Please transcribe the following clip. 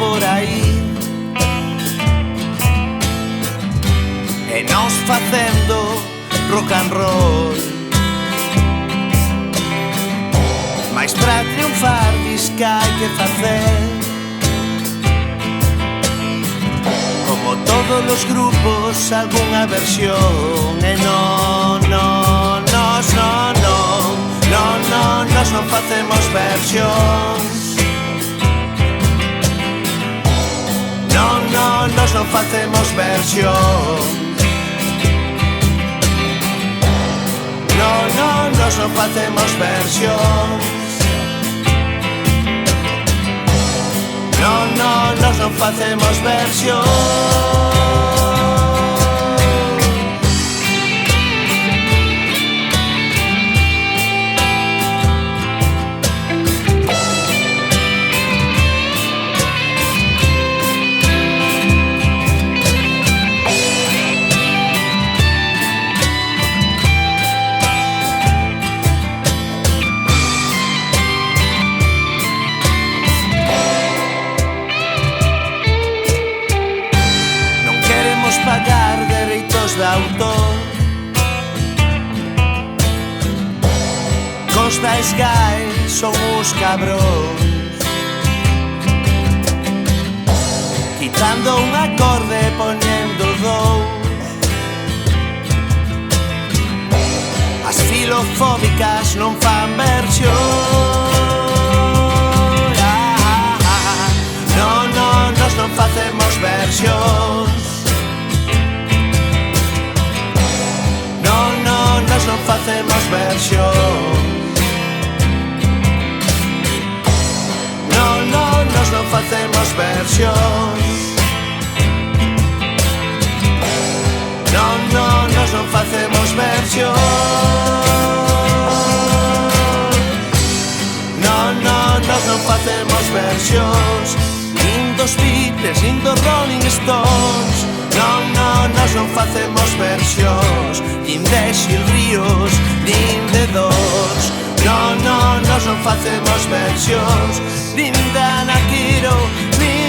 por aí e nós facendo rock and roll. Mais para triunfar diz que hai que facer como todos os grupos algunha versión. E non, non, nos non, non, non, non, nos non facemos versións. Non, non, nos non facemos versións. Non, non, nos non facemos versións. Non, non, nos non facemos versións. Pagar dereitos de autor Costa e Sky son os cabróns, quitando un acorde e poñendo dous. As filofóbicas non fan versión. Non, non, nos non facemos versións. Nos non facemos versión. Non, non, nos non facemos versión. Non, non, nos non facemos versión. Non, non, nos non facemos versións. Nin dos Beatles, nin dos Rolling Stones. Non, non, nos non facemos versións. Nin de Xil Ríos, nin de Doors. Non, non, nos non facemos versións. Nin de Ana Quiro, nin